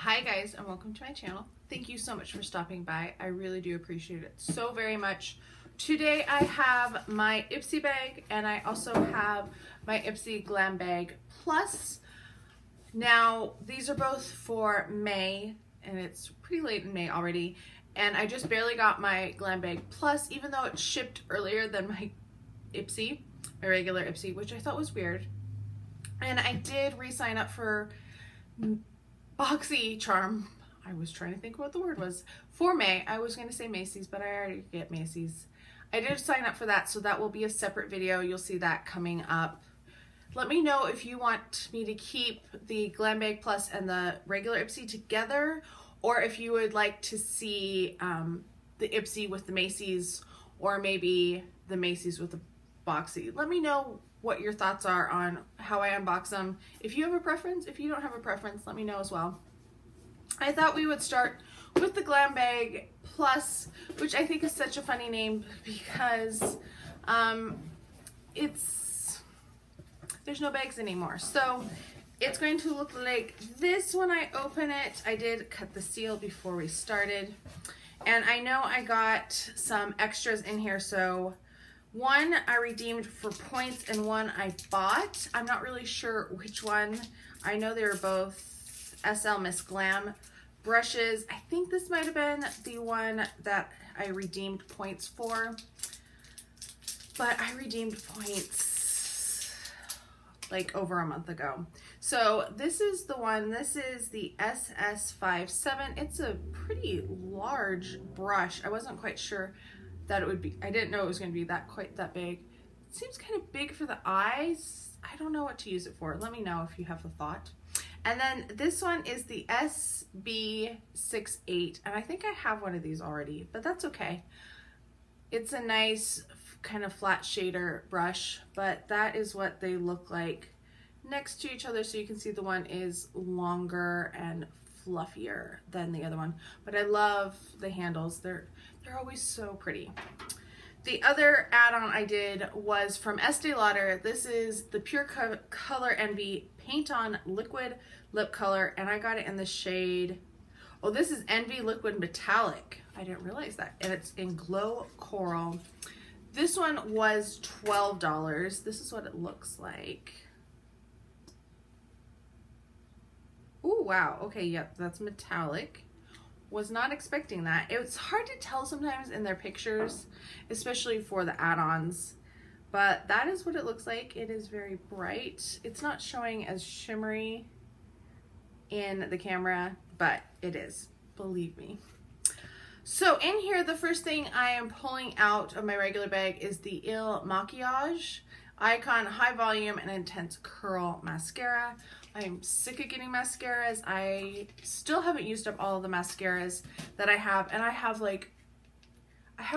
Hi guys, and welcome to my channel. Thank you so much for stopping by. I really do appreciate it so very much. Today I have my Ipsy bag and I also have my Ipsy Glam bag plus. Now these are both for May and it's pretty late in May already, and I just barely got my Glam bag plus, even though it shipped earlier than my Ipsy, my regular Ipsy, which I thought was weird. And I did re-sign up for BoxyCharm. I was trying to think what the word was for May. I was going to say Macy's, but I already get Macy's. I did sign up for that, so that will be a separate video. You'll see that coming up. Let me know if you want me to keep the Glam Bag Plus and the regular Ipsy together, or if you would like to see the Ipsy with the Macy's, or maybe the Macy's with the Boxy. Let me know what your thoughts are on how I unbox them. If you have a preference, if you don't have a preference, let me know as well. I thought we would start with the Glam Bag Plus, which I think is such a funny name because there's no bags anymore. So it's going to look like this when I open it. I did cut the seal before we started, and I know I got some extras in here. So one I redeemed for points and one I bought. I'm not really sure which one. I know they were both SL Miss Glam brushes. I think this might have been the one that I redeemed points for, but I redeemed points like over a month ago. So this is the one. This is the SS57. It's a pretty large brush. I wasn't quite sure that it would be, I didn't know it was going to be quite that big. It seems kind of big for the eyes. I don't know what to use it for. Let me know if you have a thought. And then this one is the SB68, and I think I have one of these already, but that's okay. It's a nice kind of flat shader brush, but that is what they look like next to each other, so you can see the one is longer and fluffier than the other one. But I love the handles. They're always so pretty. The other add-on I did was from Estee Lauder. This is the Pure Color Envy Paint On Liquid Lip Color, and I got it in the shade, oh, this is Envy Liquid Metallic. I didn't realize that. And it's in Glow Coral. This one was $12. This is what it looks like. Oh, wow. Okay, yep, that's metallic. Was not expecting that. It's hard to tell sometimes in their pictures, especially for the add-ons, but that is what it looks like. It is very bright. It's not showing as shimmery in the camera, but it is, believe me. So in here, the first thing I am pulling out of my regular bag is the Il Makiage Icon High Volume and Intense Curl Mascara. I'm sick of getting mascaras. I still haven't used up all of the mascaras that I have, and I have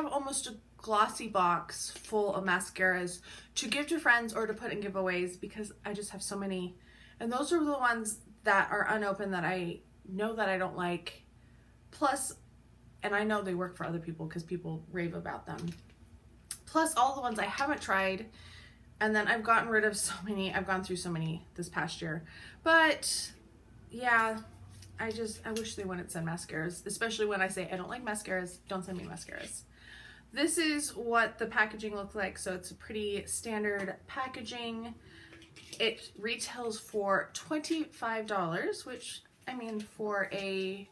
almost a glossy box full of mascaras to give to friends or to put in giveaways because I just have so many. And those are the ones that are unopened that I know that I don't like. Plus, and I know they work for other people because people rave about them. Plus all the ones I haven't tried. And then I've gotten rid of so many. I've gone through so many this past year. But yeah, I wish they wouldn't send mascaras, especially when I say I don't like mascaras. Don't send me mascaras. This is what the packaging looks like. So it's a pretty standard packaging. It retails for $25, which, I mean, for a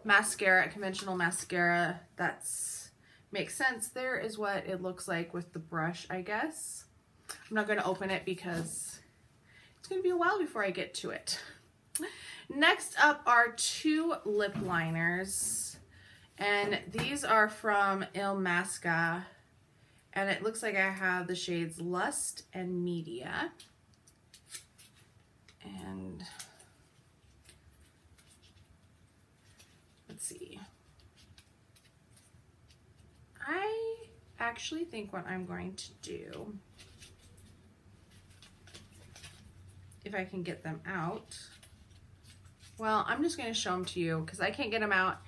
mascara, a conventional mascara, that's makes sense. There is what it looks like with the brush, I guess. I'm not going to open it because it's going to be a while before I get to it. Next up are two lip liners, and these are from Il Masca, and it looks like I have the shades Lust and Media. And let's see. I actually think what I'm going to do, if I can get them out, well, I'm just going to show them to you because I can't get them out,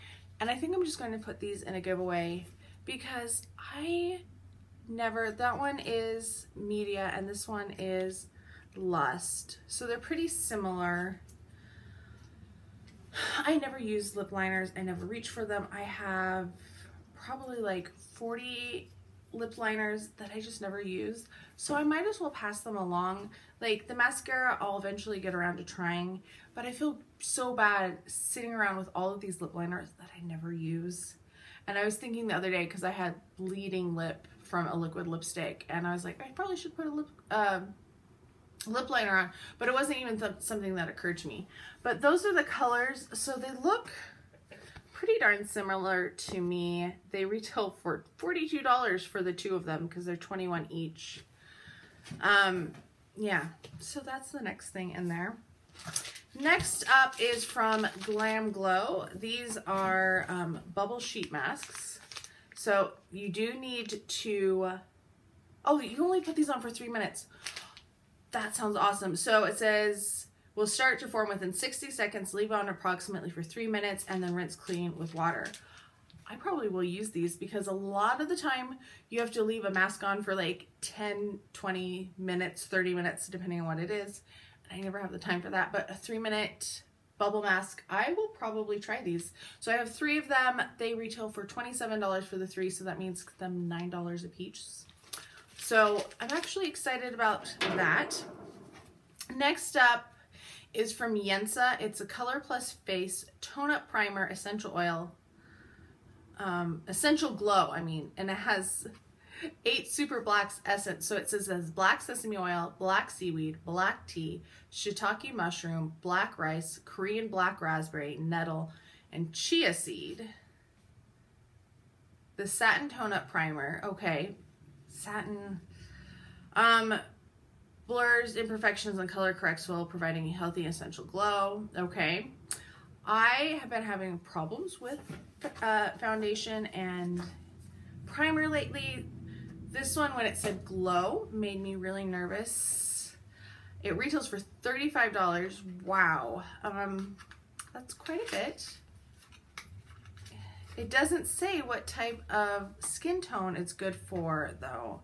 and I think I'm just going to put these in a giveaway because that one is Media and this one is Lust, so they're pretty similar. I never use lip liners. I never reach for them. I have probably like 40 lip liners that I just never use. So I might as well pass them along. Like the mascara I'll eventually get around to trying, but I feel so bad sitting around with all of these lip liners that I never use. And I was thinking the other day, because I had bleeding lip from a liquid lipstick, and I was like, I probably should put a lip liner on, but it wasn't even something that occurred to me. But those are the colors, so they look pretty darn similar to me. They retail for $42 for the two of them because they're $21 each. Yeah, so that's the next thing in there. Next up is from Glam Glow. These are bubble sheet masks. So you do need to, oh, you only put these on for 3 minutes. That sounds awesome. So it says, will start to form within 60 seconds, leave on approximately for 3 minutes, and then rinse clean with water. I probably will use these because a lot of the time you have to leave a mask on for like 10, 20 minutes, 30 minutes, depending on what it is. I never have the time for that, but a 3-minute bubble mask, I will probably try these. So I have 3 of them. They retail for $27 for the 3, so that means them $9 a piece. So I'm actually excited about that. Next up is from Yensa. It's a Color Plus Face Tone Up Primer Essential Oil. Essential Glow, I mean, and it has 8 super blacks essence. So it says it has black sesame oil, black seaweed, black tea, shiitake mushroom, black rice, Korean black raspberry, nettle, and chia seed. The satin tone up primer, okay, satin, blurs imperfections and color corrects while providing a healthy essential glow. Okay, I have been having problems with foundation and primer lately. This one, when it said glow, made me really nervous. It retails for $35. Wow, that's quite a bit. It doesn't say what type of skin tone it's good for though.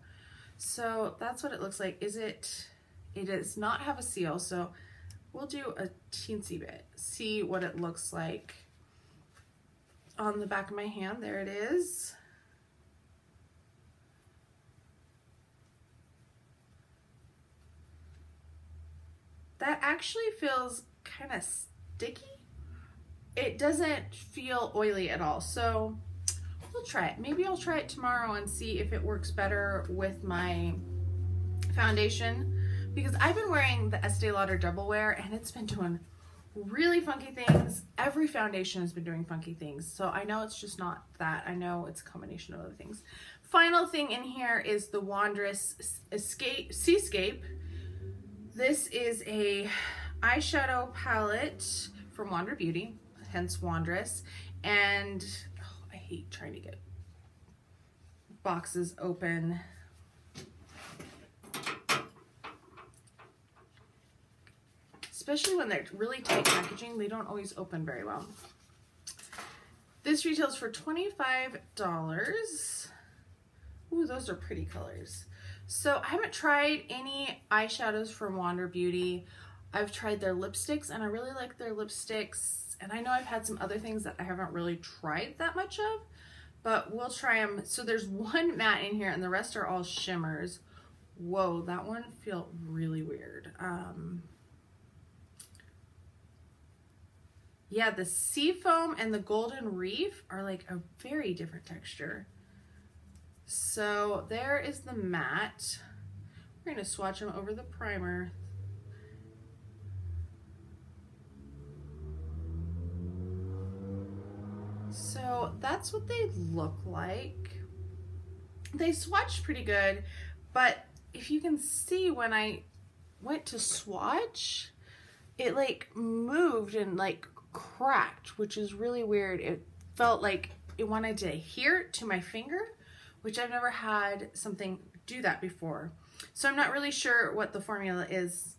So that's what it looks like. It does not have a seal, so we'll do a teensy bit. See what it looks like on the back of my hand. There it is. That actually feels kind of sticky. It doesn't feel oily at all, so we'll try it. Maybe I'll try it tomorrow and see if it works better with my foundation, because I've been wearing the Estee Lauder Double Wear and it's been doing really funky things. Every foundation has been doing funky things, so I know it's just not that. I know it's a combination of other things. Final thing in here is the Wondrous Seascape. This is a eyeshadow palette from Wander Beauty, hence Wondrous, and oh, I hate trying to get boxes open. Especially when they're really tight packaging, they don't always open very well. This retails for $25. Ooh, those are pretty colors. So I haven't tried any eyeshadows from Wander Beauty. I've tried their lipsticks and I really like their lipsticks. And I know I've had some other things that I haven't really tried that much of, but we'll try them. So there's one matte in here and the rest are all shimmers. Whoa, that one felt really weird. Yeah, the Seafoam and the Golden Reef are like a very different texture. So there is the matte. We're gonna swatch them over the primer. So that's what they look like. They swatched pretty good, but if you can see, when I went to swatch, it like moved and like cracked, which is really weird. It felt like it wanted to adhere to my finger, which I've never had something do that before. So I'm not really sure what the formula is.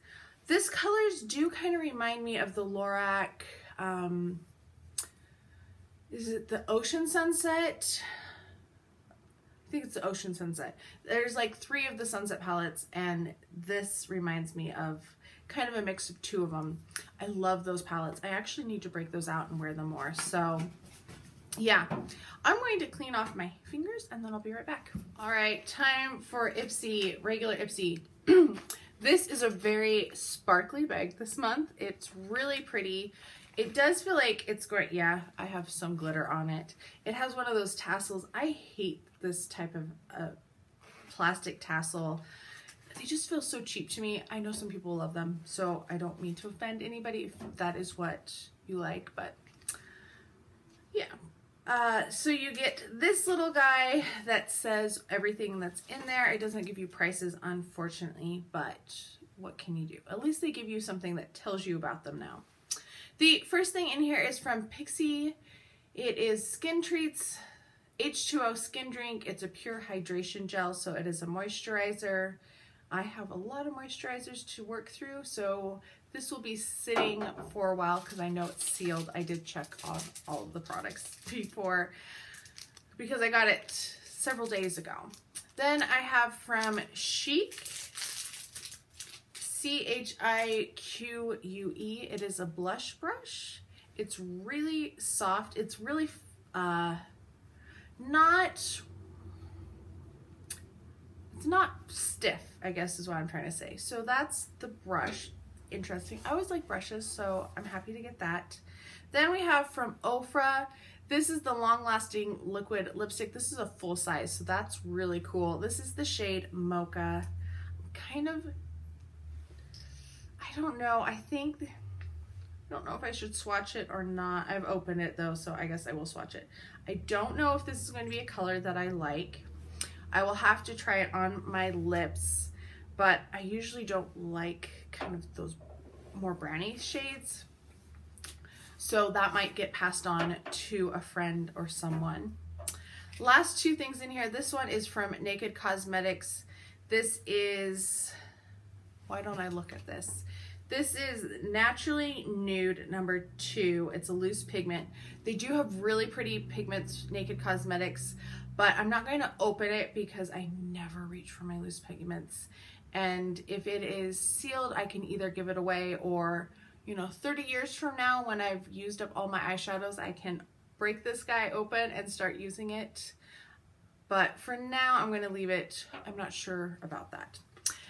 This colors do kind of remind me of the Lorac, is it the Ocean Sunset? I think it's the Ocean Sunset. There's like 3 of the Sunset palettes, and this reminds me of kind of a mix of two of them. I love those palettes. I actually need to break those out and wear them more. So yeah, I'm going to clean off my fingers and then I'll be right back. All right, time for Ipsy, regular Ipsy. This is a very sparkly bag this month. It's really pretty. It does feel like it's great. Yeah, I have some glitter on it. It has one of those tassels. I hate this type of plastic tassel. They just feel so cheap to me. I know some people love them, so I don't mean to offend anybody if that is what you like, but yeah. So you get this little guy that says everything that's in there. It doesn't give you prices, unfortunately, but what can you do? At least they give you something that tells you about them now. The first thing in here is from Pixi. It is Skin Treats H2O Skin Drink. It's a pure hydration gel, so it is a moisturizer. I have a lot of moisturizers to work through, so this will be sitting for a while because I know it's sealed. I did check on all of the products before because I got it several days ago. Then I have from Chic, CHIQUE. It is a blush brush. It's really soft. It's really it's not stiff, I guess is what I'm trying to say. So that's the brush. Interesting. I always like brushes, so I'm happy to get that. Then we have from Ofra. This is the long-lasting liquid lipstick. This is a full size, so that's really cool. This is the shade Mocha. Kind of, I don't know. I don't know if I should swatch it or not. I've opened it though, so I guess I will swatch it. I don't know if this is going to be a color that I like. I will have to try it on my lips, but I usually don't like kind of those more brownie shades. So that might get passed on to a friend or someone. Last two things in here. This one is from Naked Cosmetics. This is, why don't I look at this? This is Naturally Nude number 2. It's a loose pigment. They do have really pretty pigments, Naked Cosmetics, but I'm not going to open it because I never reach for my loose pigments. And if it is sealed, I can either give it away or, you know, 30 years from now when I've used up all my eyeshadows, I can break this guy open and start using it. But for now, I'm going to leave it. I'm not sure about that.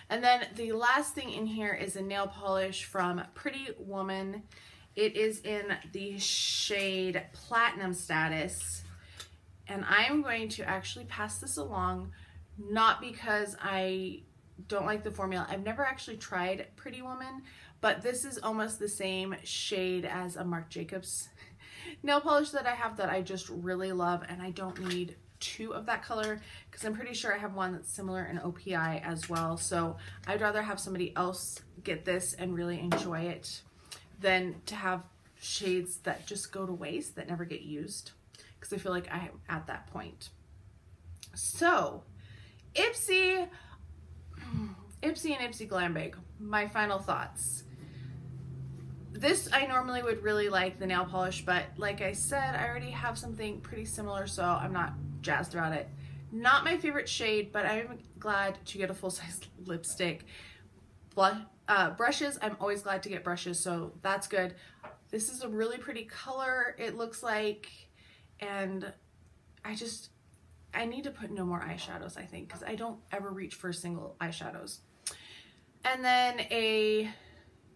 And then the last thing in here is a nail polish from Pretty Woman. It is in the shade Platinum Status. And I am going to actually pass this along, not because I don't like the formula. I've never actually tried Pretty Woman, but this is almost the same shade as a Marc Jacobs nail polish that I have that I just really love, and I don't need 2 of that color because I'm pretty sure I have one that's similar in OPI as well. So I'd rather have somebody else get this and really enjoy it than to have shades that just go to waste, that never get used, because I feel like I'm at that point. So Ipsy and Ipsy Glam Bag, my final thoughts. This I normally would really like the nail polish, but like I said, I already have something pretty similar, so I'm not jazzed about it. Not my favorite shade, but I'm glad to get a full-size lipstick. Brushes, I'm always glad to get brushes, so that's good. This is a really pretty color, it looks like, and I need to put no more eyeshadows, I think, because I don't ever reach for single eyeshadows. And then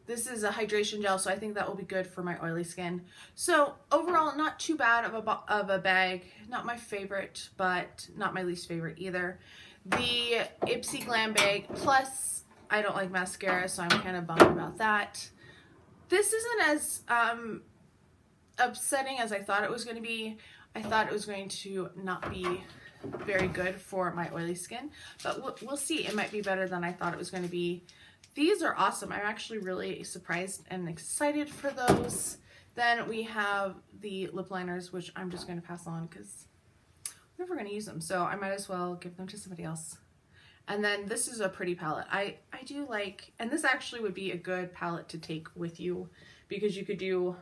this is a hydration gel, so I think that will be good for my oily skin. So overall, not too bad of a bag. Not my favorite, but not my least favorite either. The Ipsy Glam Bag, plus I don't like mascara, so I'm kind of bummed about that. This isn't as upsetting as I thought it was going to be. I thought it was going to not be very good for my oily skin, but we'll see. It might be better than I thought it was going to be. These are awesome. I'm actually really surprised and excited for those. Then we have the lip liners, which I'm just going to pass on because I'm never going to use them, so I might as well give them to somebody else. And then this is a pretty palette. I do like, and this actually would be a good palette to take with you because you could do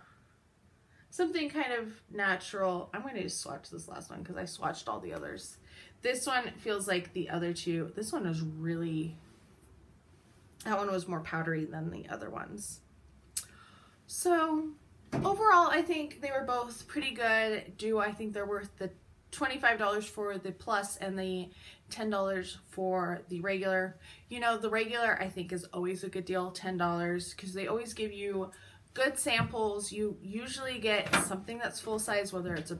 something kind of natural. I'm going to just swatch this last one because I swatched all the others. This one feels like the other two. This one is really, That one was more powdery than the other ones. So overall, I think they were both pretty good. Do I think they're worth the $25 for the plus and the $10 for the regular? You know, the regular I think is always a good deal, $10, because they always give you good samples. You usually get something that's full size, whether it's a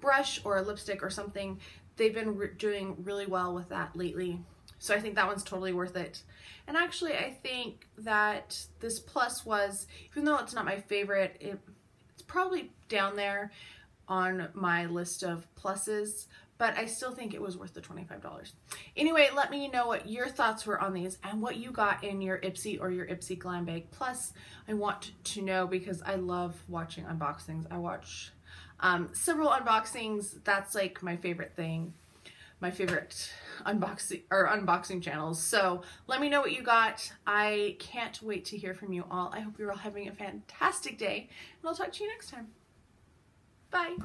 brush or a lipstick or something. They've been doing really well with that lately. So I think that one's totally worth it. And actually, I think that this plus was, even though it's not my favorite, it's probably down there on my list of pluses, but I still think it was worth the $25. Anyway, let me know what your thoughts were on these and what you got in your Ipsy or your Ipsy Glam bag. Plus, I want to know because I love watching unboxings. I watch several unboxings. That's like my favorite thing, my favorite unboxing channels. So let me know what you got. I can't wait to hear from you all. I hope you're all having a fantastic day, and I'll talk to you next time. Bye.